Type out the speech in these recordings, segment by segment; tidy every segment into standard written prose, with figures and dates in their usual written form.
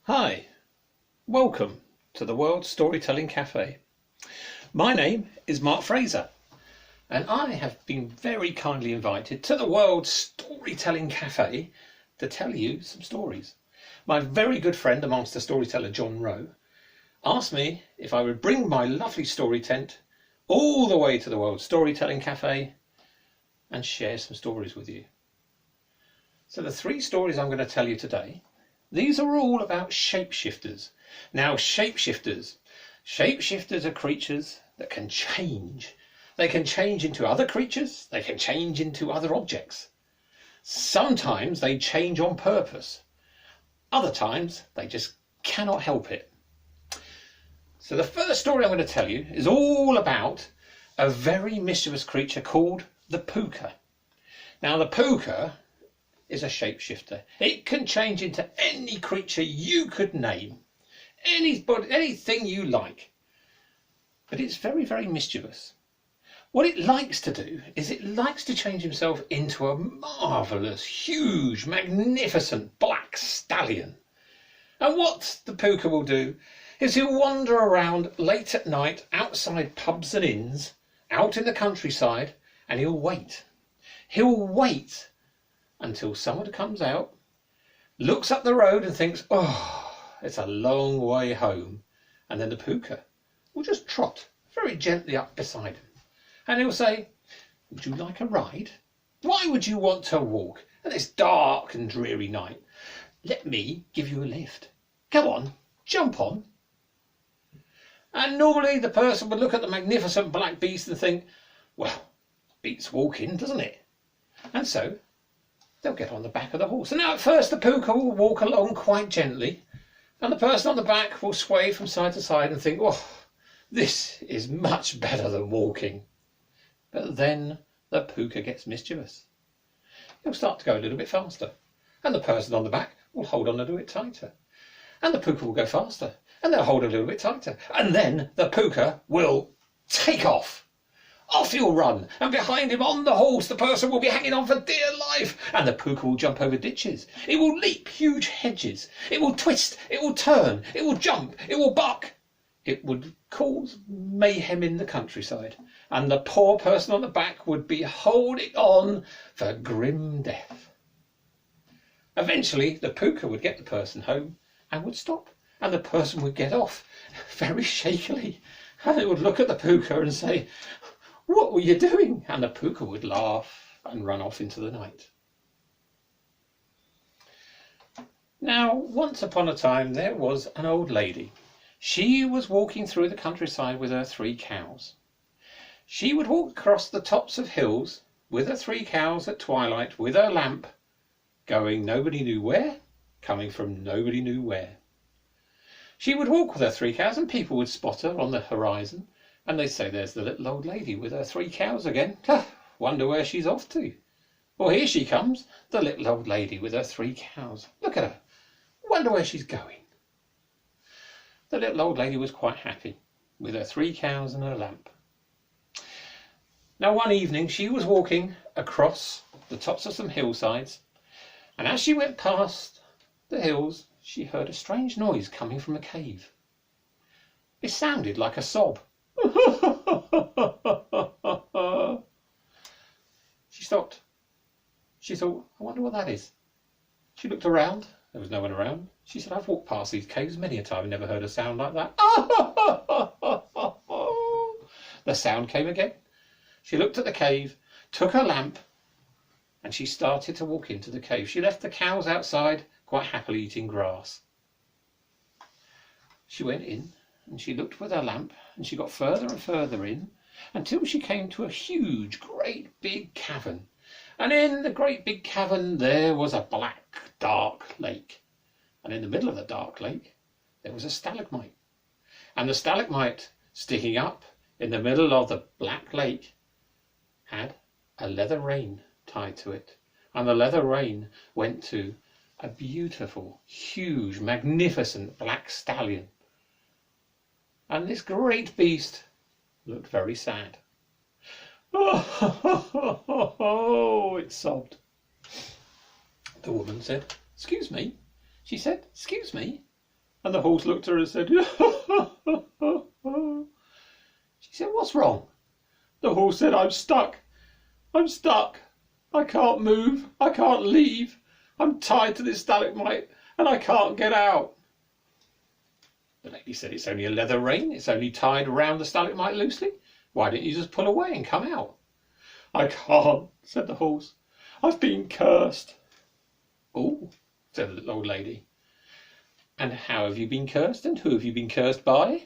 Hi, welcome to the World Storytelling Cafe. My name is Mark Fraser and I have been very kindly invited to the World Storytelling Cafe to tell you some stories. My very good friend amongst the storyteller John Rowe asked me if I would bring my lovely story tent all the way to the World Storytelling Cafe and share some stories with you. So the three stories I'm going to tell you today, these are all about shapeshifters. Now, shapeshifters are creatures that can change. They can change into other creatures. They can change into other objects. Sometimes they change on purpose. Other times they just cannot help it. So the first story I'm going to tell you is all about a very mischievous creature called the Pooka. Now, the Pooka is a shapeshifter. It can change into any creature you could name, anything you like. But it's very, very mischievous. What it likes to do is it likes to change himself into a marvellous, huge, magnificent black stallion. And what the Pooka will do is he'll wander around late at night outside pubs and inns, out in the countryside, and he'll wait. He'll wait until someone comes out, looks up the road and thinks, oh, it's a long way home. And then the Pooka will just trot very gently up beside him. And he'll say, would you like a ride? Why would you want to walk at this dark and dreary night? Let me give you a lift. Come on, jump on. And normally the person would look at the magnificent black beast and think, well, beats walking, doesn't it? And so they'll get on the back of the horse. And now at first the Pooka will walk along quite gently, and the person on the back will sway from side to side and think, oh, this is much better than walking. But then the Pooka gets mischievous. He'll start to go a little bit faster, and the person on the back will hold on a little bit tighter. And the Pooka will go faster, and they'll hold a little bit tighter. And then the Pooka will take off. Off he'll run, and behind him on the horse the person will be hanging on for dear life, and the Pooka will jump over ditches. It will leap huge hedges. It will twist, it will turn, it will jump, it will buck. It would cause mayhem in the countryside, and the poor person on the back would be holding on for grim death. Eventually the Pooka would get the person home and would stop, and the person would get off very shakily, and it would look at the Pooka and say, what were you doing? And the Pooka would laugh and run off into the night. Now, once upon a time there was an old lady. She was walking through the countryside with her 3 cows. She would walk across the tops of hills with her 3 cows at twilight with her lamp, going nobody knew where, coming from nobody knew where. She would walk with her 3 cows and people would spot her on the horizon. And they say, there's the little old lady with her 3 cows again. Wonder where she's off to. Well, here she comes, the little old lady with her 3 cows. Look at her. Wonder where she's going. The little old lady was quite happy with her 3 cows and her lamp. Now one evening she was walking across the tops of some hillsides, and as she went past the hills, she heard a strange noise coming from a cave. It sounded like a sob. She stopped. She thought, I wonder what that is. She looked around. There was no one around. She said, I've walked past these caves many a time and never heard a sound like that. The sound came again. She looked at the cave, took her lamp, and she started to walk into the cave. She left the cows outside, quite happily eating grass. She went in and she looked with her lamp, and she got further and further in until she came to a huge, great big cavern. And in the great big cavern there was a black, dark lake. And in the middle of the dark lake there was a stalagmite. And the stalagmite sticking up in the middle of the black lake had a leather rein tied to it. And the leather rein went to a beautiful, huge, magnificent black stallion. And this great beast looked very sad. Oh, it sobbed. The woman said, excuse me. She said, excuse me, And the horse looked at her and said, She said, what's wrong? The horse said, I'm stuck. I'm stuck. I can't move. I can't leave. I'm tied to this stalagmite and I can't get out. The lady said, it's only a leather rein. It's only tied around the stalagmite loosely. Why don't you just pull away and come out? I can't, said the horse. I've been cursed. Oh, said the little old lady. And how have you been cursed, and who have you been cursed by?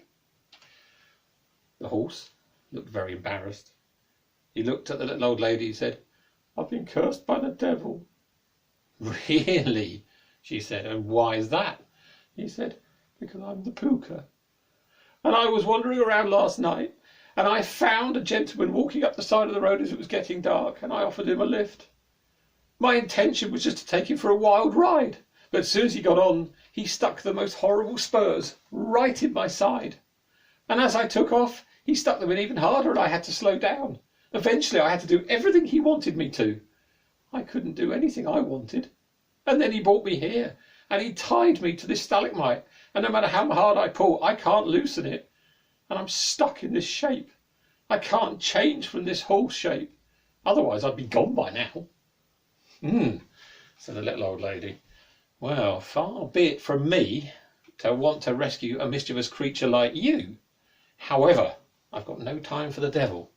The horse looked very embarrassed. He looked at the little old lady and said, I've been cursed by the devil. Really? She said, and why is that? He said, because I'm the Pooka. And I was wandering around last night, and I found a gentleman walking up the side of the road as it was getting dark, and I offered him a lift. My intention was just to take him for a wild ride, but as soon as he got on, he stuck the most horrible spurs right in my side. And as I took off, he stuck them in even harder and I had to slow down. Eventually I had to do everything he wanted me to. I couldn't do anything I wanted. And then he brought me here and he tied me to this stalagmite, and no matter how hard I pull, I can't loosen it. And I'm stuck in this shape. I can't change from this horse shape. Otherwise I'd be gone by now. Said the little old lady. Well, far be it from me to want to rescue a mischievous creature like you. However, I've got no time for the devil.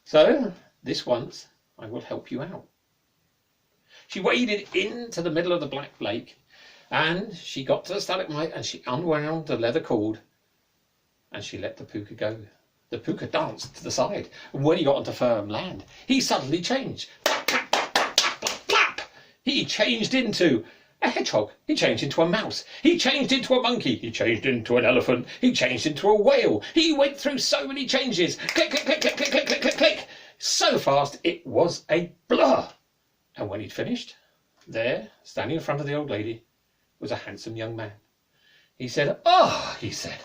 So, this once, I will help you out. She waded into the middle of the Black Lake, and she got to the stalagmite, and she unwound the leather cord, and she let the Pooka go. The Pooka danced to the side, and when he got onto firm land, he suddenly changed. Flap, flap, flap, flap, flap, flap. He changed into a hedgehog. He changed into a mouse. He changed into a monkey. He changed into an elephant. He changed into a whale. He went through so many changes. Click, click, click, click, click, click, click, click, click. So fast it was a blur. And when he'd finished, there, standing in front of the old lady, was a handsome young man. He said, "Oh," he said,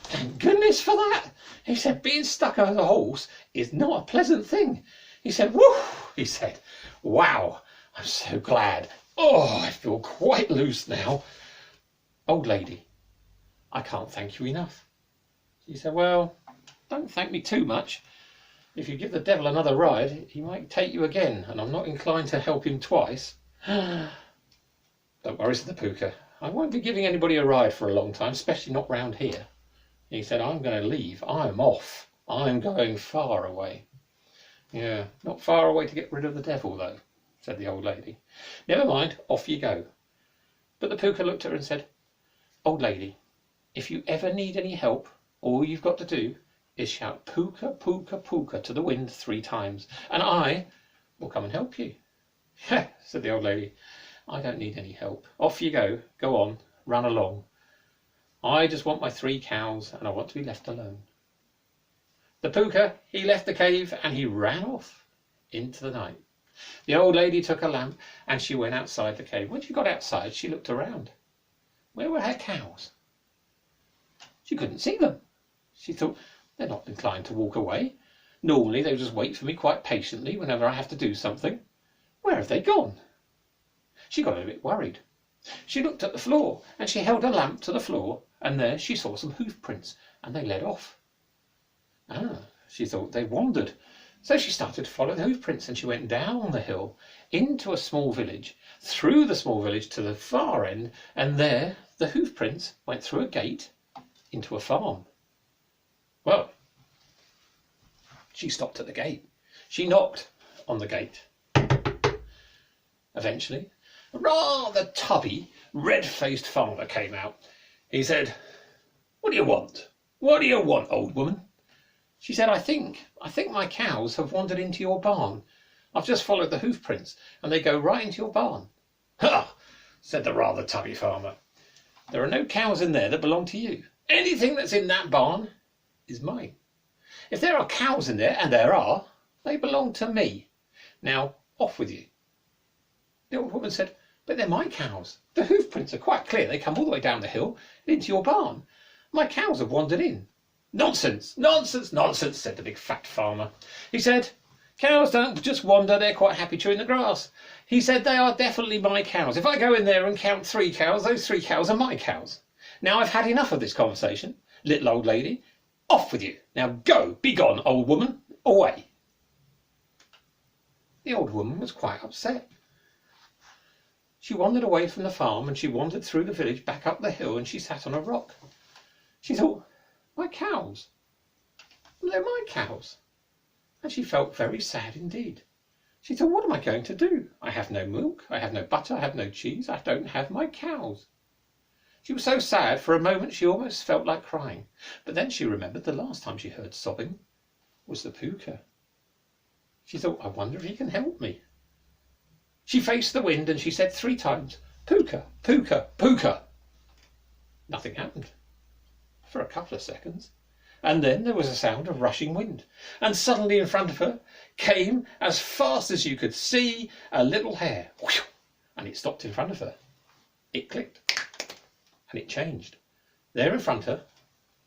"thank goodness for that." He said, "Being stuck as a horse is not a pleasant thing." He said, "Woo," he said, "wow, I'm so glad. Oh, I feel quite loose now." "Old lady, I can't thank you enough." She said, "Well, don't thank me too much. If you give the devil another ride, he might take you again, and I'm not inclined to help him twice." "Don't worry," said the Pooka. "I won't be giving anybody a ride for a long time, especially not round here." He said, "I'm going to leave. I'm off. I'm going far away." "Yeah, not far away to get rid of the devil, though," said the old lady. "Never mind, off you go." But the Pooka looked at her and said, "Old lady, if you ever need any help, all you've got to do is shout Pooka, Pooka, Pooka to the wind 3 times, and I will come and help you." "Heh," said the old lady, "I don't need any help. Off you go. Go on, run along. I just want my 3 cows, and I want to be left alone." The Pooka, he left the cave and he ran off into the night. The old lady took a lamp and she went outside the cave. When she got outside, she looked around. Where were her cows? She couldn't see them. She thought, they're not inclined to walk away. Normally they just wait for me quite patiently whenever I have to do something. Where have they gone? She got a bit worried. She looked at the floor and she held her lamp to the floor, and there she saw some hoof prints, and they led off. She thought they wandered. So she started to follow the hoof prints, and she went down the hill into a small village, through the small village to the far end, and there the hoof prints went through a gate into a farm. Well, she stopped at the gate. She knocked on the gate. Eventually, a rather tubby, red-faced farmer came out. He said, "What do you want? What do you want, old woman?" She said, I think my cows have wandered into your barn. I've just followed the hoof prints, and they go right into your barn." "Ha!" said the rather tubby farmer. "There are no cows in there that belong to you. Anything that's in that barn is mine. If there are cows in there, and there are, they belong to me. Now, off with you." The old woman said, "But they're my cows. The hoof prints are quite clear. They come all the way down the hill into your barn. My cows have wandered in." "Nonsense, nonsense, nonsense," said the big fat farmer. He said, "Cows don't just wander, they're quite happy chewing the grass." He said, "They are definitely my cows. If I go in there and count 3 cows, those 3 cows are my cows. Now I've had enough of this conversation. Little old lady, off with you. Now go, be gone, old woman, away. The old woman was quite upset. She wandered away from the farm, and she wandered through the village back up the hill, and she sat on a rock. She thought, my cows, they're my cows. And she felt very sad indeed. She thought, what am I going to do? I have no milk, I have no butter, I have no cheese, I don't have my cows. She was so sad, for a moment she almost felt like crying. But then she remembered the last time she heard sobbing was the Pooka. She thought, I wonder if he can help me. She faced the wind and she said 3 times, Pooka, Pooka, Pooka. Nothing happened for a couple of seconds. And then there was a sound of rushing wind. And suddenly in front of her came, as fast as you could see, a little hare. And it stopped in front of her. It clicked. And it changed. There in front of her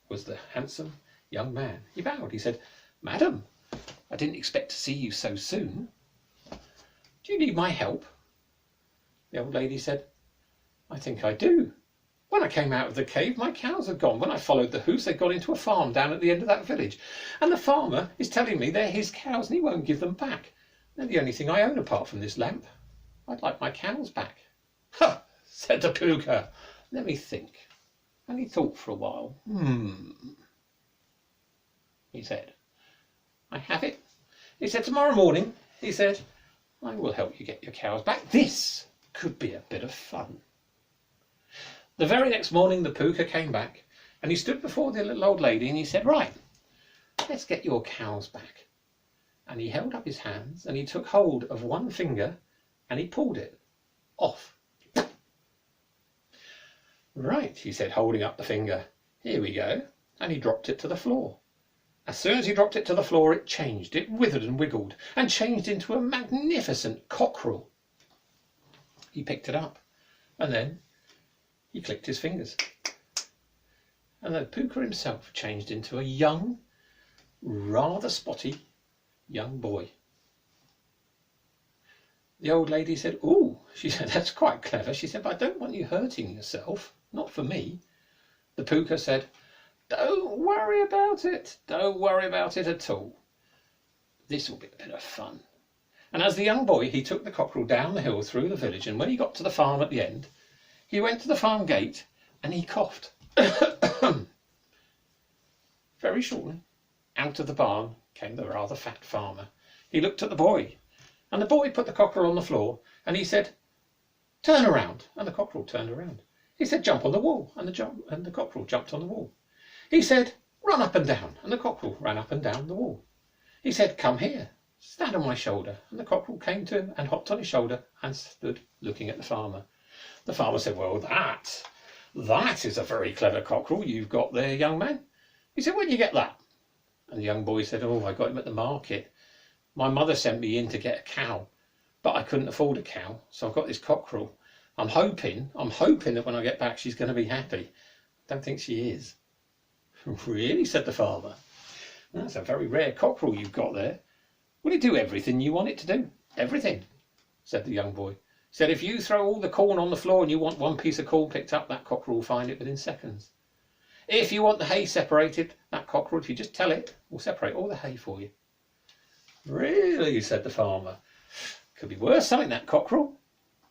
was the handsome young man. He bowed. He said, Madam, I didn't expect to see you so soon. Do you need my help? The old lady said, I think I do. When I came out of the cave, my cows had gone. When I followed the hoofs, they'd gone into a farm down at the end of that village. And the farmer is telling me they're his cows and he won't give them back. They're the only thing I own apart from this lamp. I'd like my cows back. Ha! Said the Pooka. Let me think. And he thought for a while. He said, I have it. He said, tomorrow morning, he said, I will help you get your cows back. This could be a bit of fun. The very next morning the Pooka came back and he stood before the little old lady and he said, right, let's get your cows back. And he held up his hands and he took hold of one finger and he pulled it off. Right, he said, holding up the finger. Here we go. And he dropped it to the floor. As soon as he dropped it to the floor, it changed. It withered and wiggled and changed into a magnificent cockerel. He picked it up and then he clicked his fingers. And the Pooka himself changed into a young, rather spotty young boy. The old lady said, ooh, she said, that's quite clever. She said, but I don't want you hurting yourself. Not for me. The Pooka said, don't worry about it. Don't worry about it at all. This will be a bit of fun. And as the young boy, he took the cockerel down the hill through the village, and when he got to the farm at the end, he went to the farm gate and he coughed. Very shortly, out of the barn came the rather fat farmer. He looked at the boy, and the boy put the cockerel on the floor, and he said, turn around, and the cockerel turned around. He said, jump on the wall, and the cockerel jumped on the wall. He said, run up and down, and the cockerel ran up and down the wall. He said, come here, stand on my shoulder, and the cockerel came to him and hopped on his shoulder and stood looking at the farmer. The farmer said, well, that is a very clever cockerel you've got there, young man. He said, where'd you get that? And the young boy said, oh, I got him at the market. My mother sent me in to get a cow, but I couldn't afford a cow, so I've got this cockerel. I'm hoping that when I get back she's going to be happy. Don't think she is. Really? Said the farmer. That's a very rare cockerel you've got there. Will it do everything you want it to do? Everything, said the young boy. He said, if you throw all the corn on the floor and you want one piece of corn picked up, that cockerel will find it within seconds. If you want the hay separated, that cockerel, if you just tell it, will separate all the hay for you. Really, said the farmer. Could be worth something, that cockerel.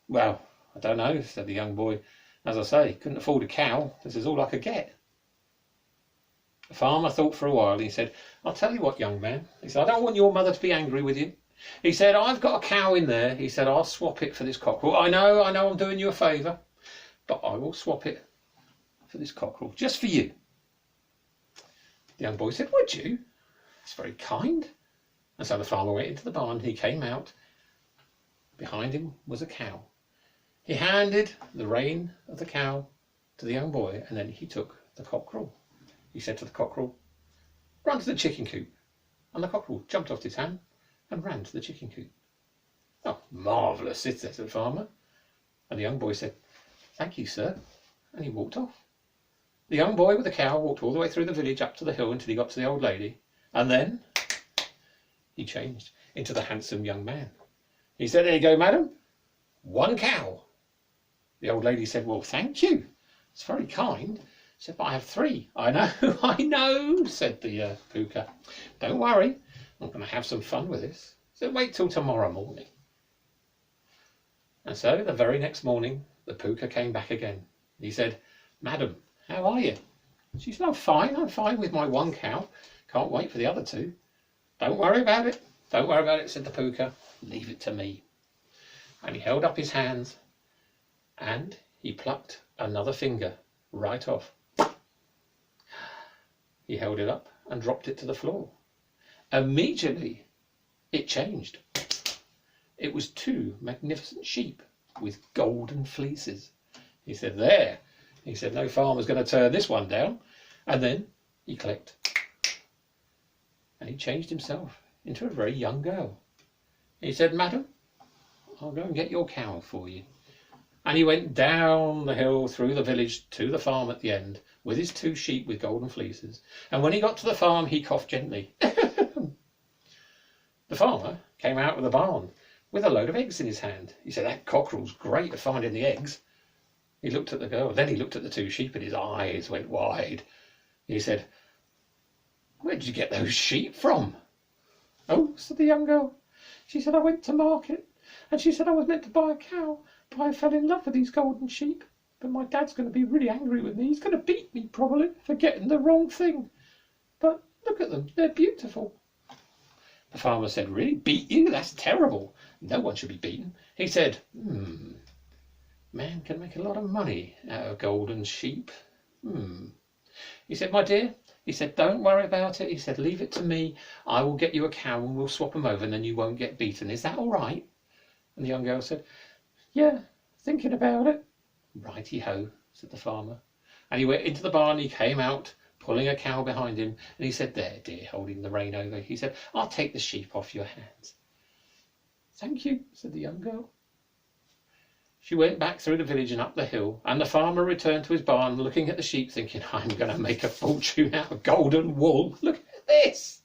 Well, I don't know, said the young boy. As I say, couldn't afford a cow. This is all I could get. The farmer thought for a while and he said, I'll tell you what, young man. He said, I don't want your mother to be angry with you. He said, I've got a cow in there. He said, I'll swap it for this cockerel. I know I'm doing you a favour, but I will swap it for this cockerel, just for you. The young boy said, would you? That's very kind. And so the farmer went into the barn. He came out. Behind him was a cow. He handed the rein of the cow to the young boy, and then he took the cockerel. He said to the cockerel, run to the chicken coop. And the cockerel jumped off his hand and ran to the chicken coop. Oh, marvellous, said the farmer. And the young boy said, thank you, sir. And he walked off. The young boy with the cow walked all the way through the village up to the hill until he got to the old lady. And then he changed into the handsome young man. He said, there you go, madam. 1 cow. The old lady said, well, thank you. It's very kind. said, but I have 3. I know, I know, said the Pooka. Don't worry, I'm going to have some fun with this. So wait till tomorrow morning. And so the very next morning, the Pooka came back again. He said, Madam, how are you? She said, I'm fine with my 1 cow. Can't wait for the other 2. Don't worry about it, said the Pooka. Leave it to me. And he held up his hands and he plucked another finger right off. He held it up and dropped it to the floor. Immediately it changed. It was 2 magnificent sheep with golden fleeces. He said, there. He said, no farmer's going to turn this one down. And then he clicked. And he changed himself into a very young girl. He said, Madam, I'll go and get your cow for you. And he went down the hill through the village to the farm at the end with his 2 sheep with golden fleeces. And when he got to the farm, he coughed gently. The farmer came out of the barn with a load of eggs in his hand. He said, that cockerel's great at finding the eggs. He looked at the girl, then he looked at the 2 sheep and his eyes went wide. He said, where did you get those sheep from? Oh, said the young girl. She said, I went to market and she said I was meant to buy a cow, but I fell in love with these golden sheep. But my dad's going to be really angry with me. He's going to beat me probably for getting the wrong thing. But look at them, they're beautiful. The farmer said, really, beat you? That's terrible. No one should be beaten. He said, man can make a lot of money out of golden sheep. He said, my dear, he said, don't worry about it. He said, leave it to me. I will get you a cow and we'll swap them over and then you won't get beaten. Is that all right? And the young girl said, yeah, thinking about it. Righty-ho, said the farmer. And he went into the barn. He came out, pulling a cow behind him. And he said, there, dear, holding the rein over. He said, I'll take the sheep off your hands. Thank you, said the young girl. She went back through the village and up the hill, and the farmer returned to his barn looking at the sheep thinking, I'm going to make a fortune out of golden wool. Look at this.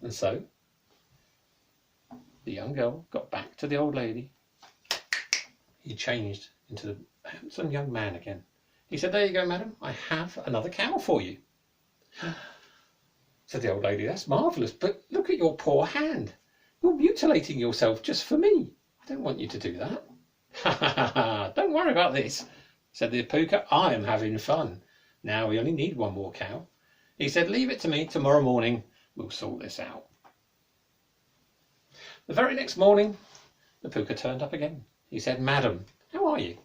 And so the young girl got back to the old lady. He changed into the handsome young man again. He said, there you go, madam, I have another cow for you. Said the old lady, that's marvellous, but look at your poor hand. You're mutilating yourself just for me. I don't want you to do that. Ha ha ha, don't worry about this, said the Pooka. I am having fun. Now we only need 1 more cow. He said, leave it to me, tomorrow morning we'll sort this out. The very next morning the Pooka turned up again. He said, madam, how are you?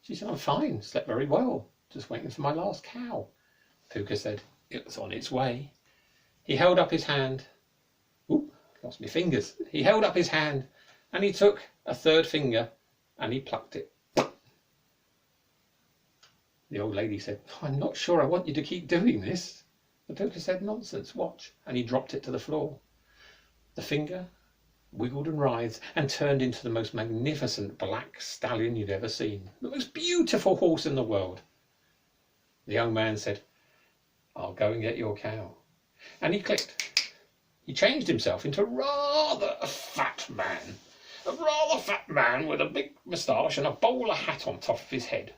She said, I'm fine, slept very well, just waiting for my last cow. Pooka said, it was on its way. He held up his hand. Oop, lost my fingers. He held up his hand and he took a 3rd finger and he plucked it. The old lady said, I'm not sure I want you to keep doing this. The Pooka said, nonsense, watch. And he dropped it to the floor. The finger wiggled and writhed and turned into the most magnificent black stallion you've ever seen. The most beautiful horse in the world. The young man said, I'll go and get your cow. And he clicked. He changed himself into rather a fat man. A rather fat man with a big moustache and a bowler hat on top of his head.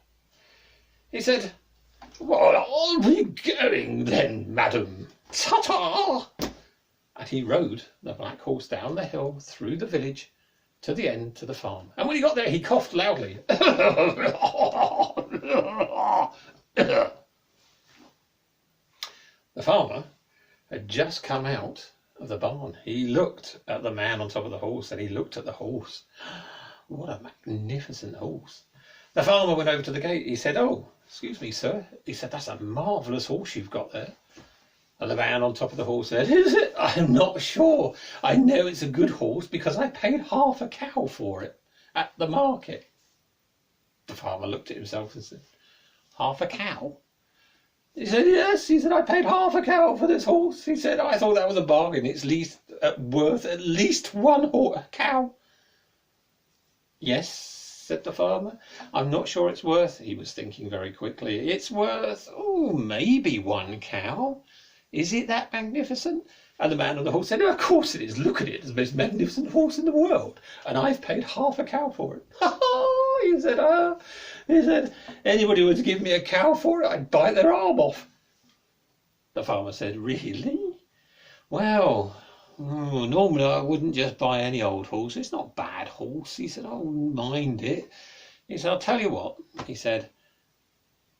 He said, well, I'll be going then, madam. Ta-ta! And he rode the black horse down the hill, through the village, to the end, to the farm. And when he got there, he coughed loudly. The farmer had just come out of the barn. He looked at the man on top of the horse and he looked at the horse. What a magnificent horse. The farmer went over to the gate. He said, oh, excuse me, sir. He said, that's a marvellous horse you've got there. And the man on top of the horse said, is it? I'm not sure. I know it's a good horse because I paid half a cow for it at the market. The farmer looked at himself and said, half a cow? He said, yes. He said, I paid half a cow for this horse. He said, I thought that was a bargain. It's worth at least 1 cow. Yes, said the farmer. I'm not sure it's worth, he was thinking very quickly, it's worth, maybe 1 cow. Is it that magnificent? And the man on the horse said, of course it is. Look at it. It's the most magnificent horse in the world. And I've paid half a cow for it. Ha ha! He said, He said, anybody would give me a cow for it, I'd bite their arm off. The farmer said, really? Well, normally I wouldn't just buy any old horse. It's not a bad horse. He said, I wouldn't mind it. He said, I'll tell you what. He said,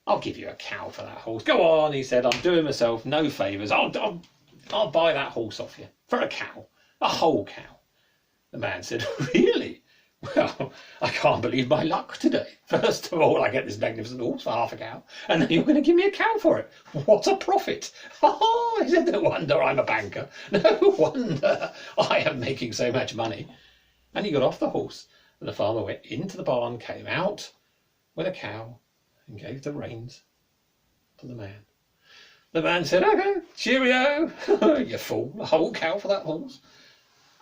I'll give you a cow for that horse. Go on, he said, I'm doing myself no favours. I'll buy that horse off you for a cow, a whole cow. The man said, really? Well, I can't believe my luck today. First of all, I get this magnificent horse for half a cow, and then you're going to give me a cow for it. What a profit. Oh, he said, no wonder I'm a banker. No wonder I am making so much money. And he got off the horse, and the farmer went into the barn, came out with a cow, and gave the reins to the man. The man said, okay, cheerio, you fool, a whole cow for that horse.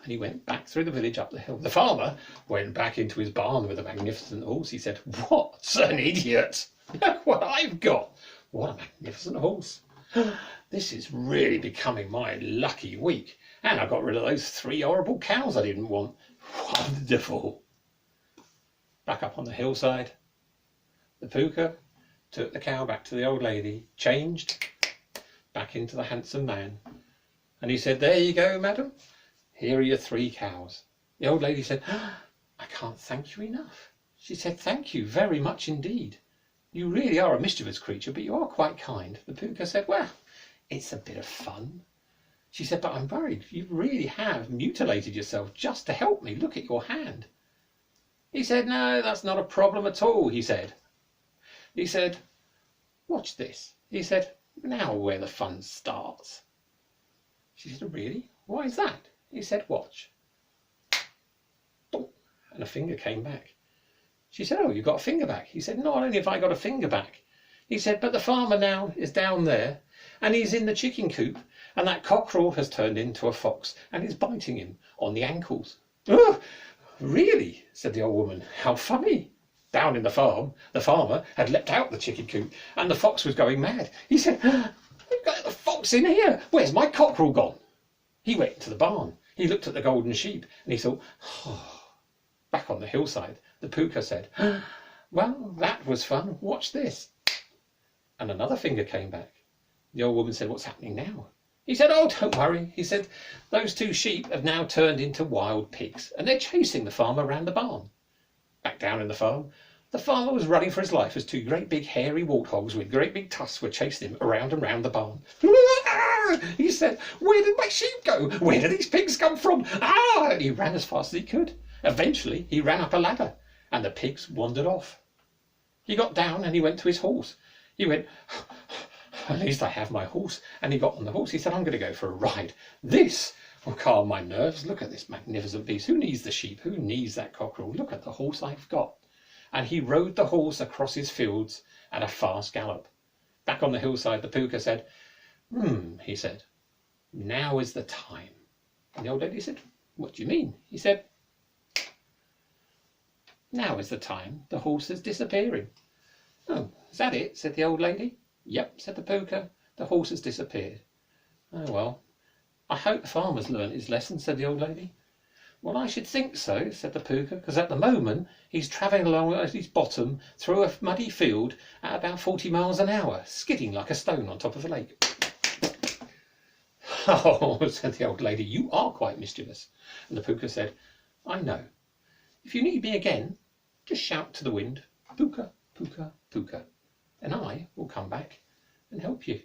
And he went back through the village up the hill. The farmer went back into his barn with a magnificent horse. He said, what an idiot. Look what I've got. What a magnificent horse. This is really becoming my lucky week. And I got rid of those 3 horrible cows I didn't want. Wonderful. Back up on the hillside, the Pooka took the cow back to the old lady, changed back into the handsome man. And he said, there you go, madam. Here are your 3 cows. The old lady said, I can't thank you enough. She said, thank you very much indeed. You really are a mischievous creature, but you are quite kind. The Pooka said, well, it's a bit of fun. She said, but I'm worried. You really have mutilated yourself just to help me. Look at your hand. He said, no, that's not a problem at all, he said. He said, watch this. He said, now where the fun starts. She said, really? Why is that? He said, watch. And a finger came back. She said, oh, you got a finger back. He said, not only have I got a finger back. He said, but the farmer now is down there and he's in the chicken coop and that cockerel has turned into a fox and is biting him on the ankles. Oh, really? Said the old woman. How funny. Down in the farm, the farmer had leapt out the chicken coop and the fox was going mad. He said, we've got the fox in here. Where's my cockerel gone? He went to the barn. He looked at the golden sheep and he thought, oh. Back on the hillside, the Pooka said, well, that was fun. Watch this. And another finger came back. The old woman said, what's happening now? He said, oh, don't worry. He said, those 2 sheep have now turned into wild pigs and they're chasing the farmer around the barn. Back down in the farmer was running for his life as 2 great big hairy warthogs with great big tusks were chasing him around and round the barn. He said, where did my sheep go? Where did these pigs come from? And he ran as fast as he could. Eventually, he ran up a ladder and the pigs wandered off. He got down and he went to his horse. He went, at least I have my horse. And he got on the horse. He said, I'm going to go for a ride. This will calm my nerves. Look at this magnificent beast. Who needs the sheep? Who needs that cockerel? Look at the horse I've got. And he rode the horse across his fields at a fast gallop. Back on the hillside, the Pooka said, he said, now is the time. And the old lady said, what do you mean? He said, now is the time. The horse is disappearing. Oh, is that it? Said the old lady. Yep, said the Pooka. The horse has disappeared. Oh, well, I hope the farmer's learnt his lesson, said the old lady. Well, I should think so, said the Pooka, because at the moment he's travelling along at his bottom through a muddy field at about 40 miles an hour, skidding like a stone on top of a lake. Oh, said the old lady, you are quite mischievous. And the Pooka said, I know. If you need me again, just shout to the wind, Pooka, Pooka, Pooka, and I will come back and help you.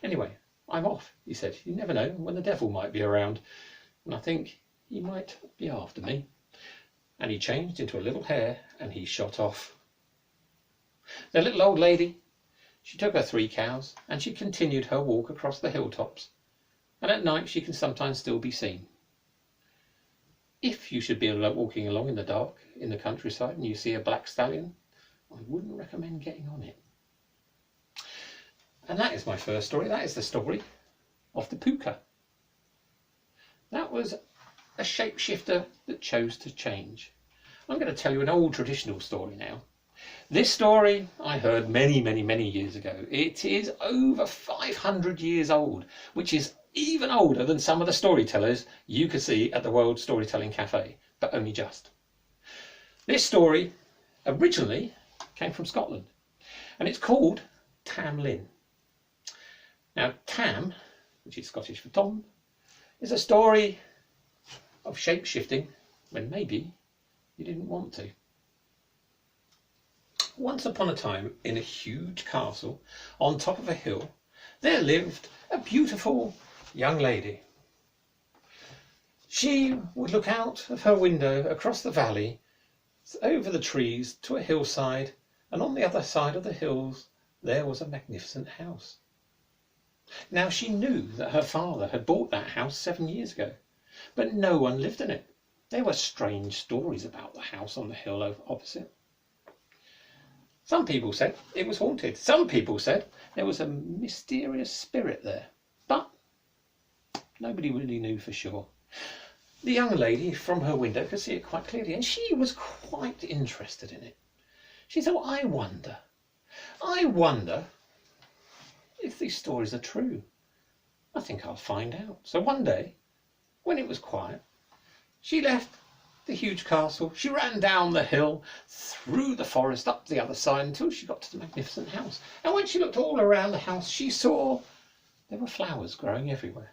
Anyway, I'm off, he said. You never know when the devil might be around, and I think he might be after me. And he changed into a little hare and he shot off. The little old lady, she took her 3 cows and she continued her walk across the hilltops, and at night she can sometimes still be seen. If you should be walking along in the dark in the countryside and you see a black stallion, I wouldn't recommend getting on it. And that is my first story. That is the story of the Pooka. That was a shapeshifter that chose to change. I'm going to tell you an old traditional story now. This story I heard many, many, many years ago. It is over 500 years old, which is even older than some of the storytellers you could see at the World Storytelling Cafe, but only just. This story originally came from Scotland, and it's called Tam Lin. Now, Tam, which is Scottish for Tom, is a story of shape-shifting when maybe you didn't want to. Once upon a time, in a huge castle on top of a hill, there lived a beautiful young lady. She would look out of her window across the valley, over the trees to a hillside, and on the other side of the hills there was a magnificent house. Now she knew that her father had bought that house 7 years ago, but no one lived in it. There were strange stories about the house on the hill opposite. Some people said it was haunted. Some people said there was a mysterious spirit there, but nobody really knew for sure. The young lady from her window could see it quite clearly, and she was quite interested in it. She thought, I wonder if these stories are true. I think I'll find out. So one day, when it was quiet, she left the huge castle. She ran down the hill, through the forest, up the other side, until she got to the magnificent house. And when she looked all around the house, she saw there were flowers growing everywhere.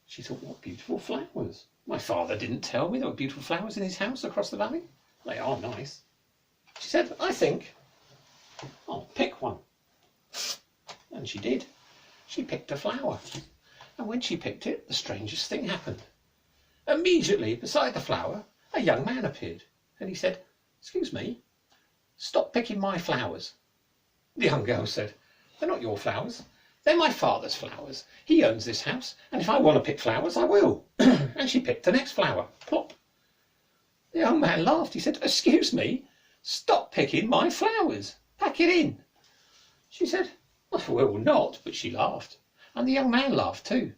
She thought, what beautiful flowers. My father didn't tell me there were beautiful flowers in his house across the valley. They are nice. She said, I think I'll pick one. And she did. She picked a flower. And when she picked it, the strangest thing happened. Immediately beside the flower, a young man appeared. And he said, excuse me, stop picking my flowers. The young girl said, they're not your flowers. They're my father's flowers. He owns this house, and if I want to pick flowers, I will. And she picked the next flower. Plop. The young man laughed. He said, excuse me, stop picking my flowers. Pack it in. She said, I will not, but she laughed. And the young man laughed too.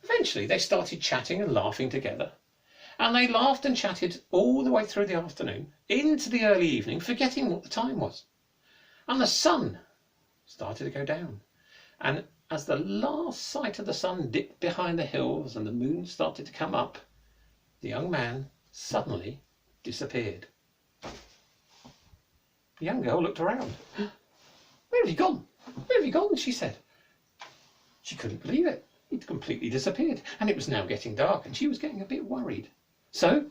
Eventually, they started chatting and laughing together. And they laughed and chatted all the way through the afternoon, into the early evening, forgetting what the time was. And the sun started to go down, and as the last sight of the sun dipped behind the hills and the moon started to come up, the young man suddenly disappeared. The young girl looked around. Where have you gone? Where have you gone? She said. She couldn't believe it. He'd completely disappeared, and it was now getting dark, and she was getting a bit worried. So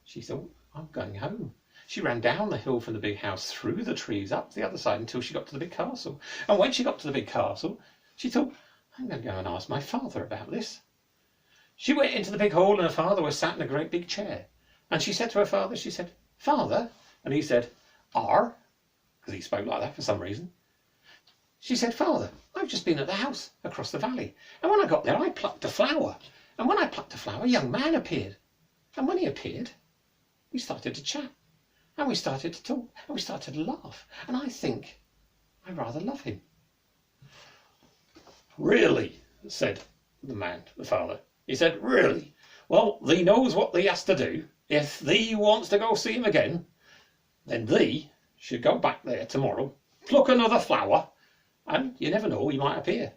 she thought, I'm going home. She ran down the hill from the big house, through the trees, up the other side, until she got to the big castle. And when she got to the big castle, she thought, I'm going to go and ask my father about this. She went into the big hall, and her father was sat in a great big chair. And she said to her father, she said, Father? And he said, Ar, because he spoke like that for some reason. She said, Father, I've just been at the house across the valley. And when I got there, I plucked a flower. And when I plucked a flower, a young man appeared. And when he appeared, we started to chat. And we started to talk, and we started to laugh. And I think I rather love him. Really, said the man, the father. He said, really? Well, thee knows what thee has to do. If thee wants to go see him again, then thee should go back there tomorrow, pluck another flower, and you never know, he might appear.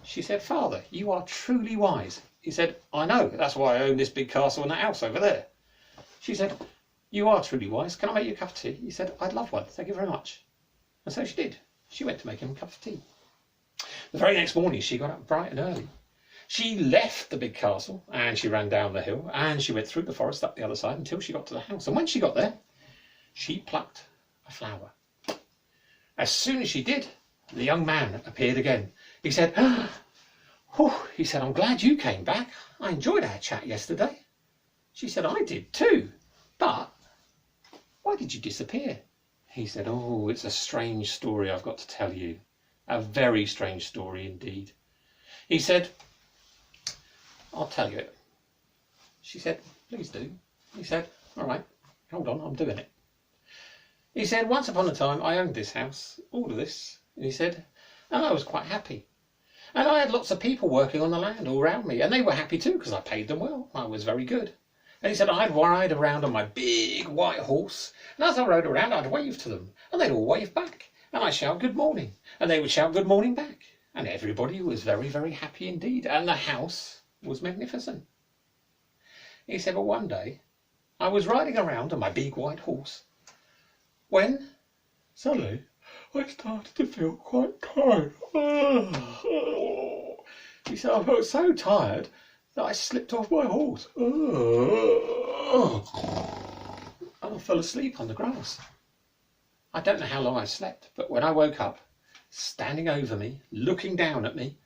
She said, Father, you are truly wise. He said, I know, that's why I own this big castle and that house over there. She said, you are truly wise. Can I make you a cup of tea? He said, I'd love one. Thank you very much. And so she did. She went to make him a cup of tea. The very next morning, she got up bright and early. She left the big castle, and she ran down the hill, and she went through the forest up the other side until she got to the house. And when she got there, she plucked a flower. As soon as she did, the young man appeared again. He said, he said, I'm glad you came back. I enjoyed our chat yesterday. She said, I did too. But why did you disappear? He said, oh, it's a strange story I've got to tell you. A very strange story indeed. He said, I'll tell you it. She said, please do. He said, all right, hold on, I'm doing it. He said, once upon a time I owned this house, all of this. And he said, and I was quite happy. And I had lots of people working on the land all around me, and they were happy too because I paid them well. I was very good. And he said, I'd ride around on my big white horse, and as I rode around, I'd wave to them, and they'd all wave back, and I'd shout good morning, and they would shout good morning back, and everybody was very, very happy indeed, and the house was magnificent. He said, but one day, I was riding around on my big white horse, when suddenly I started to feel quite tired. He said, I felt so tired that I slipped off my horse. And I fell asleep on the grass. I don't know how long I slept, but when I woke up, standing over me, looking down at me,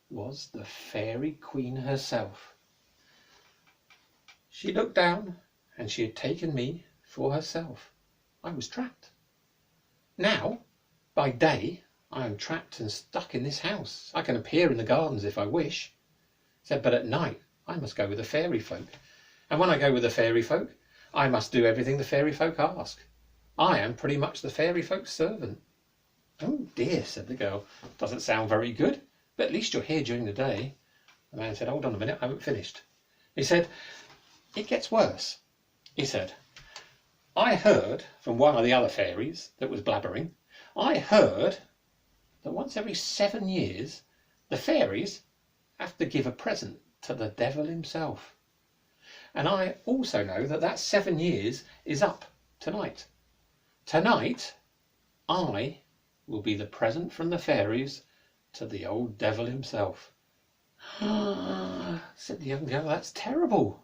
was the Fairy Queen herself. She looked down and she had taken me for herself. I was trapped. Now, by day, I am trapped and stuck in this house. I can appear in the gardens if I wish. Said, but at night, I must go with the fairy folk. And when I go with the fairy folk, I must do everything the fairy folk ask. I am pretty much the fairy folk's servant. Oh dear, said the girl. Doesn't sound very good, but at least you're here during the day. The man said, hold on a minute, I haven't finished. He said, it gets worse. He said, I heard from one of the other fairies that was blabbering, I heard that once every 7 years, the fairies have to give a present to the devil himself. And I also know that that 7 years is up tonight. Tonight, I will be the present from the fairies to the old devil himself. Said the young girl, that's terrible.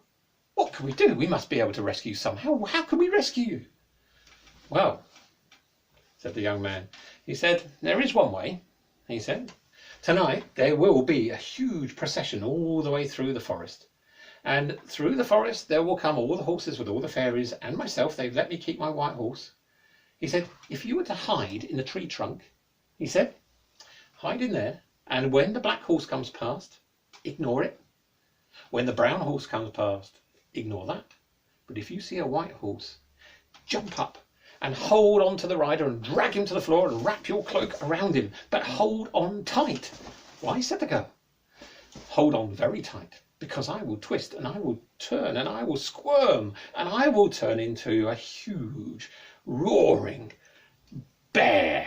What can we do? We must be able to rescue you somehow. How can we rescue you? Well, said the young man, he said, there is one way. He said, tonight there will be a huge procession all the way through the forest. And through the forest there will come all the horses with all the fairies and myself. They've let me keep my white horse. He said, if you were to hide in the tree trunk, he said, hide in there, and when the black horse comes past, ignore it. When the brown horse comes past, ignore that. But if you see a white horse, jump up and hold on to the rider and drag him to the floor and wrap your cloak around him. But hold on tight. Why, said the girl. Hold on very tight, because I will twist and I will turn and I will squirm and I will turn into a huge roaring bear.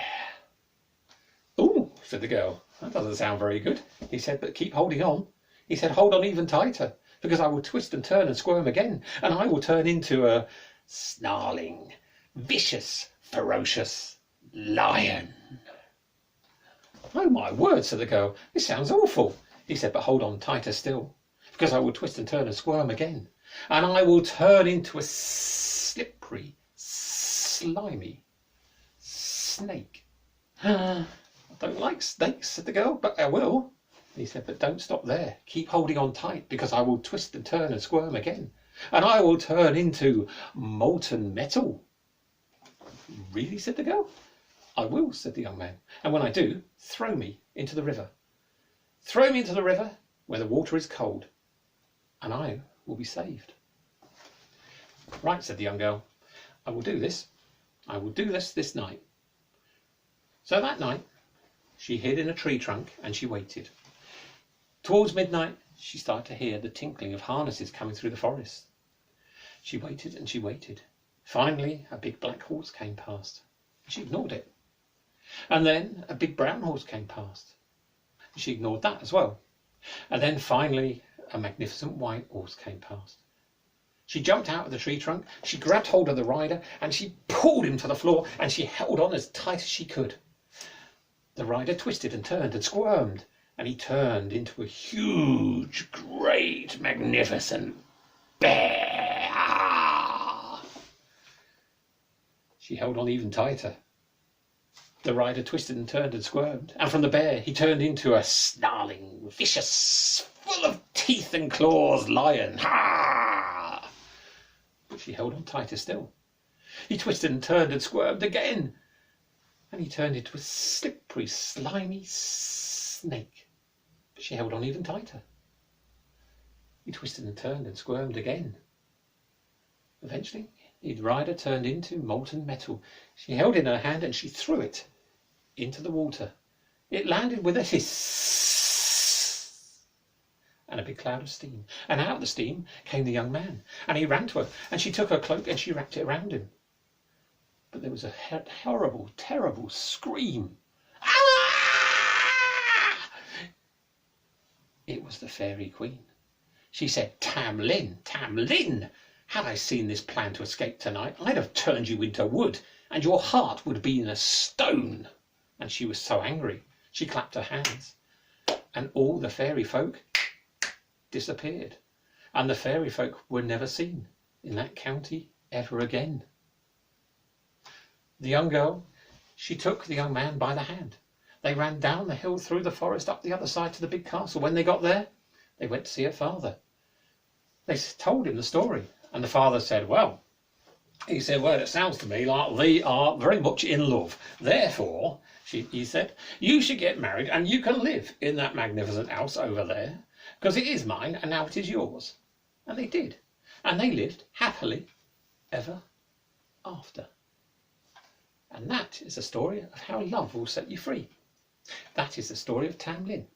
Oh, said the girl, that doesn't sound very good. He said, but keep holding on. He said, hold on even tighter, because I will twist and turn and squirm again, and I will turn into a snarling, vicious, ferocious lion. Oh my word, said the girl, this sounds awful. He said, but hold on tighter still, because I will twist and turn and squirm again, and I will turn into a slippery, slimy snake. I don't like snakes, said the girl, but I will. He said, but don't stop there. Keep holding on tight, because I will twist and turn and squirm again, and I will turn into molten metal. Really, said the girl. I will, said the young man, and when I do, throw me into the river. Throw me into the river where the water is cold, and I will be saved. Right, said the young girl, I will do this. I will do this night. So that night, she hid in a tree trunk and she waited. Towards midnight, she started to hear the tinkling of harnesses coming through the forest. She waited and she waited. Finally, a big black horse came past. She ignored it. And then a big brown horse came past. She ignored that as well. And then finally, a magnificent white horse came past. She jumped out of the tree trunk, she grabbed hold of the rider, and she pulled him to the floor, and she held on as tight as she could. The rider twisted and turned and squirmed, and he turned into a huge, great, magnificent bear. She held on even tighter. The rider twisted and turned and squirmed, and from the bear he turned into a snarling, vicious, full of teeth and claws lion. Ha! But she held on tighter still. He twisted and turned and squirmed again, and he turned into a slippery, slimy snake. But she held on even tighter. He twisted and turned and squirmed again. Eventually, the rider turned into molten metal. She held it in her hand and she threw it into the water. It landed with a hiss and a big cloud of steam. And out of the steam came the young man. And he ran to her, and she took her cloak and she wrapped it around him. But there was a horrible, terrible scream. Ah! It was the Fairy Queen. She said, Tam Lin, Tam Lin, had I seen this plan to escape tonight, I'd have turned you into wood. and your heart would be in a stone." And she was so angry, she clapped her hands, and all the fairy folk disappeared, and the fairy folk were never seen in that county ever again. The young girl, she took the young man by the hand. They ran down the hill, through the forest, up the other side to the big castle. When they got there, they went to see her father. They told him the story, and the father said, "Well," he said, "well, it sounds to me like they are very much in love. Therefore," he said, "you should get married and you can live in that magnificent house over there, because it is mine and now it is yours." And they did. And they lived happily ever after. And that is the story of how love will set you free. That is the story of Tam Lin.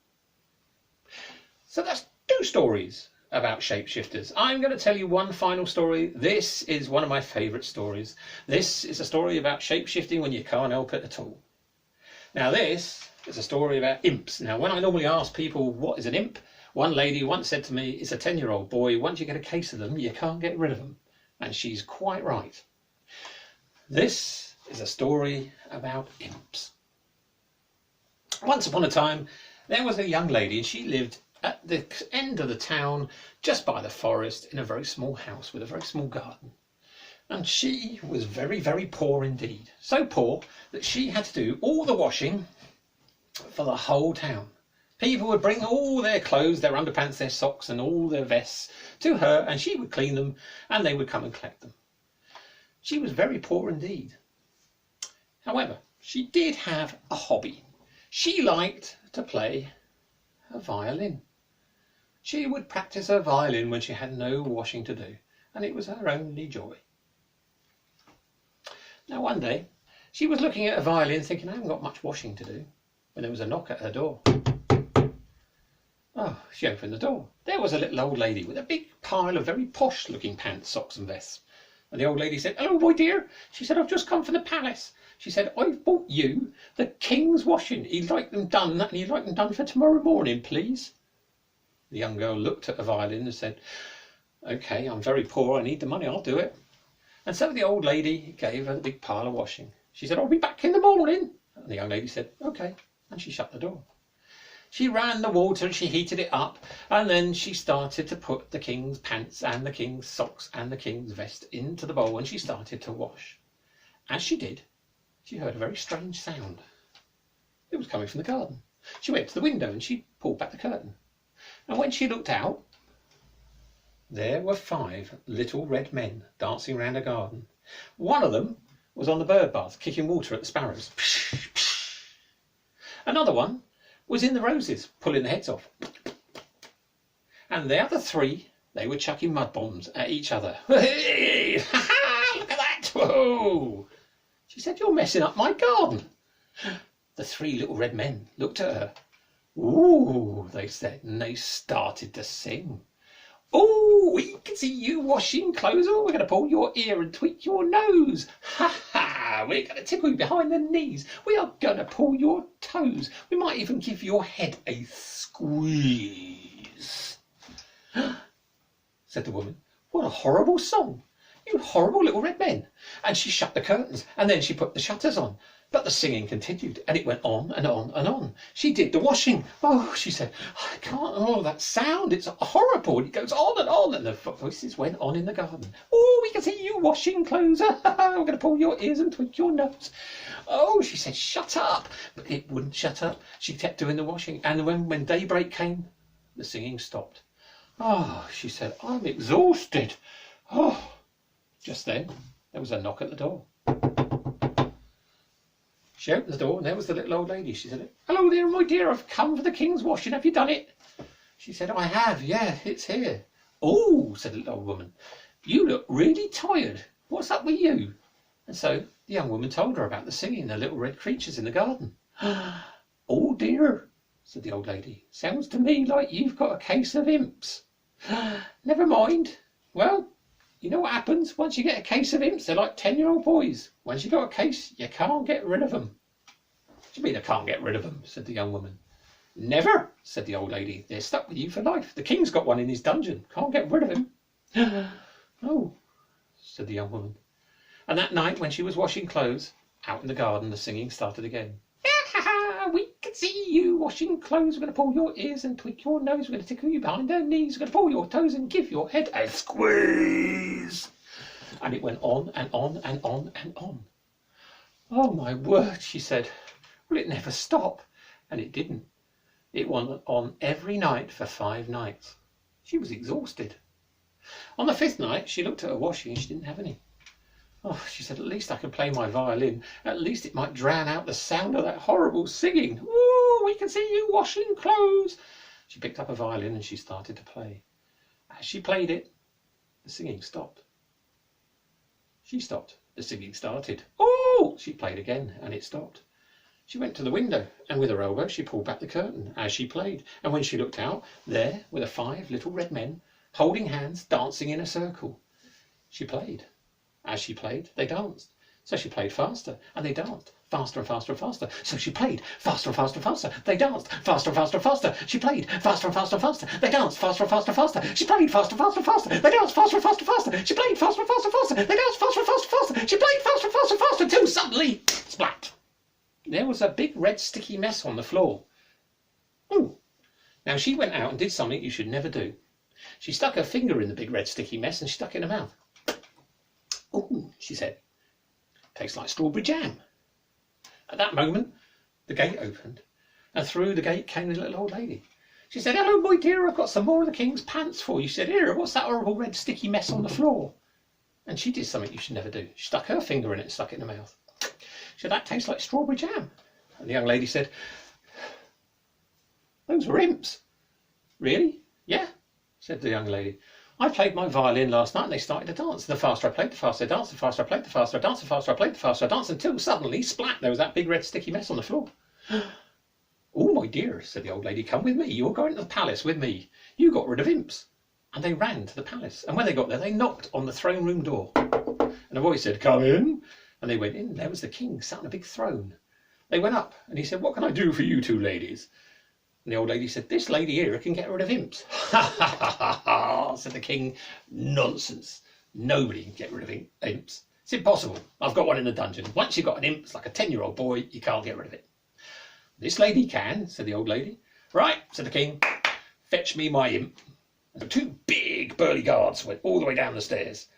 So that's 2 stories about shapeshifters. I'm going to tell you one final story. This is one of my favourite stories. This is a story about shapeshifting when you can't help it at all. Now this is a story about imps. Now when I normally ask people what is an imp, one lady once said to me, "It's a 10-year-old boy. Once you get a case of them, you can't get rid of them." And she's quite right. This is a story about imps. Once upon a time, there was a young lady, and she lived at the end of the town, just by the forest, in a very small house with a very small garden. And she was very, very poor indeed. So poor that she had to do all the washing for the whole town. People would bring all their clothes, their underpants, their socks and all their vests to her, and she would clean them, and they would come and collect them. She was very poor indeed. However, she did have a hobby. She liked to play a violin. She would practice her violin when she had no washing to do, and it was her only joy. Now one day, she was looking at a violin thinking, "I haven't got much washing to do," when there was a knock at her door. Oh, she opened the door. There was a little old lady with a big pile of very posh looking pants, socks and vests. And the old lady said, "Hello, my dear." She said, "I've just come from the palace." She said, "I've bought you the king's washing. He'd like them done, and he'd like them done for tomorrow morning, please." The young girl looked at the violin and said, "Okay, I'm very poor. I need the money. I'll do it." And so the old lady gave her the big pile of washing. She said, "I'll be back in the morning." And the young lady said, "Okay." And she shut the door. She ran the water and she heated it up, and then she started to put the king's pants and the king's socks and the king's vest into the bowl, and she started to wash. As she did, she heard a very strange sound. It was coming from the garden. She went to the window and she pulled back the curtain. And when she looked out, there were 5 little red men dancing round a garden. One of them was on the bird bath, kicking water at the sparrows. Another one was in the roses, pulling the heads off. And the other 3, they were chucking mud bombs at each other. "Hey, ha ha, look at that! Whoa!" She said, "You're messing up my garden." The 3 little red men looked at her. "Ooh," they said, and they started to sing. "Oh, we can see you washing clothes. Oh, we're going to pull your ear and tweak your nose. Ha ha, we're going to tickle you behind the knees. We are going to pull your toes. We might even give your head a squeeze." Said the woman, "What a horrible song. You horrible little red men." And she shut the curtains, and then she put the shutters on. But the singing continued, and it went on and on and on. She did the washing. "Oh," she said, "I can't, oh, that sound, it's horrible." And it goes on, and the voices went on in the garden. "Oh, we can see you washing clothes. We're going to pull your ears and tweak your nose." Oh, she said, "Shut up." But it wouldn't shut up. She kept doing the washing. And when daybreak came, the singing stopped. "Oh," she said, "I'm exhausted." Oh. Just then, there was a knock at the door. She opened the door, and there was the little old lady. She said, "Hello there, my dear. I've come for the king's washing. Have you done it?" She said, "I have. Yeah, it's here." "Oh," said the little old woman, "you look really tired. What's up with you?" And so the young woman told her about the singing, the little red creatures in the garden. "Oh dear," said the old lady, "sounds to me like you've got a case of imps." "Never mind. Well, you know what happens once you get a case of imps? They're like 10-year-old boys. Once you've got a case, you can't get rid of them." "What do you mean I can't get rid of them?" said the young woman. "Never," said the old lady. "They're stuck with you for life. The king's got one in his dungeon. Can't get rid of him." "Oh," said the young woman. And that night when she was washing clothes, out in the garden the singing started again. We can see you washing clothes. We're going to pull your ears and tweak your nose. We're going to tickle you behind her knees. We're going to pull your toes and give your head a squeeze. And it went on and on and on and on. Oh my word, she said. Will it never stop? And it didn't. It went on every night for 5 nights. She was exhausted. On the 5th night, she looked at her washing and she didn't have any. Oh, she said, at least I can play my violin. At least it might drown out the sound of that horrible singing. Ooh, we can see you washing clothes. She picked up a violin and she started to play. As she played it, the singing stopped. She stopped. The singing started. Oh, she played again and it stopped. She went to the window and with her elbow she pulled back the curtain as she played. And when she looked out, there were the 5 little red men holding hands, dancing in a circle. She played. As she played, they danced. So she played faster, and they danced faster and faster and faster. So she played faster and faster and faster. They danced faster and faster and faster. She played faster and faster and faster. They danced faster and faster and faster. She played faster and faster and faster. They danced faster and faster and faster. She played faster and faster and faster. They danced faster and faster and faster. She played faster and faster and faster until suddenly, splat! There was a big red sticky mess on the floor. Ooh! Now she went out and did something you should never do. She stuck her finger in the big red sticky mess and she stuck it in her mouth. "Oh," she said, "tastes like strawberry jam." At that moment, the gate opened, and through the gate came the little old lady. She said, "Hello, my dear, I've got some more of the king's pants for you." She said, "Here, what's that horrible red sticky mess on the floor?" And she did something you should never do. She stuck her finger in it and stuck it in her mouth. She said, "That tastes like strawberry jam." And the young lady said, "Those were imps." "Really?" "Yeah," said the young lady. "I played my violin last night and they started to dance. The faster I played, the faster they danced. The faster I played, the faster I danced. The faster I played, the faster I danced, until suddenly, splat, there was that big red sticky mess on the floor." "Oh, my dear," said the old lady, "come with me. You're going to the palace with me. You got rid of imps." And they ran to the palace. And when they got there, they knocked on the throne room door. And a voice said, "Come in." And they went in. There was the king sat on a big throne. They went up and he said, "What can I do for you 2 ladies?" And the old lady said, "This lady here can get rid of imps." "Ha ha ha ha ha," said the king. "Nonsense. Nobody can get rid of imps. It's impossible. I've got one in the dungeon. Once you've got an imp, it's like a 10-year-old boy, you can't get rid of it." "This lady can," said the old lady. "Right," said the king. "Fetch me my imp." And 2 big burly guards went all the way down the stairs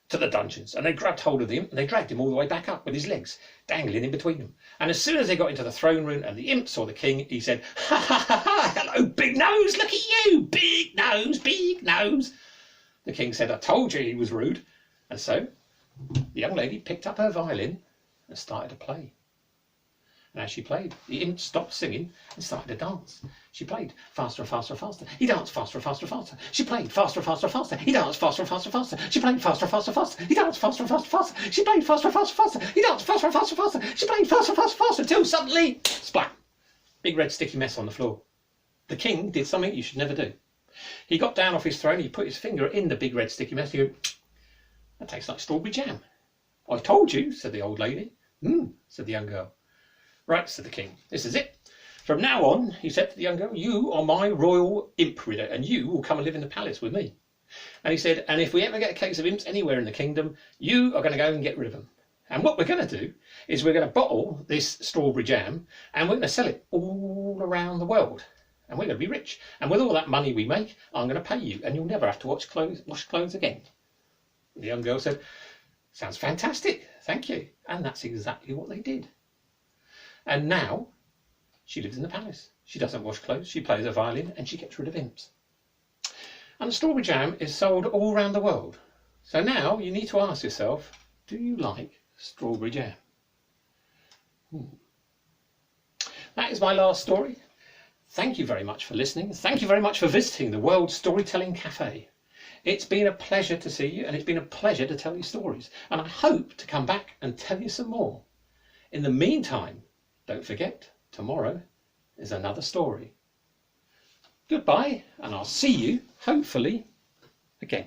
to the dungeons, and they grabbed hold of the imp and they dragged him all the way back up with his legs dangling in between them. And as soon as they got into the throne room and the imp saw the king, he said, "Ha ha ha ha, hello, big nose, look at you, big nose, big nose." The king said, "I told you he was rude." And so the young lady picked up her violin and started to play. And as she played, the imp stopped singing and started to dance. She played faster and faster and faster. He danced faster and faster and faster. She played faster and faster and faster. He danced faster and faster and faster. She played faster and faster and faster. He danced faster and faster and faster. She played faster and faster and faster. He danced faster and faster and faster. She played faster and faster and faster until suddenly, splat! Big red sticky mess on the floor. The king did something you should never do. He got down off his throne. He put his finger in the big red sticky mess. He went, "That tastes like strawberry jam." "I told you," said the old lady. Said the young girl. "Right," said the king, "this is it. From now on," he said to the young girl, "you are my royal imp ridder and you will come and live in the palace with me." And he said, "And if we ever get a case of imps anywhere in the kingdom, you are going to go and get rid of them. And what we're going to do is we're going to bottle this strawberry jam and we're going to sell it all around the world. And we're going to be rich. And with all that money we make, I'm going to pay you and you'll never have to wash clothes again." The young girl said, "Sounds fantastic, thank you." And that's exactly what they did. And now she lives in the palace. She doesn't wash clothes, she plays a violin and she gets rid of imps. And the strawberry jam is sold all around the world. So now you need to ask yourself, do you like strawberry jam? That is my last story. Thank you very much for listening. Thank you very much for visiting the World Storytelling Cafe. It's been a pleasure to see you and it's been a pleasure to tell you stories. And I hope to come back and tell you some more. In the meantime, don't forget, tomorrow is another story. Goodbye, and I'll see you, hopefully, again.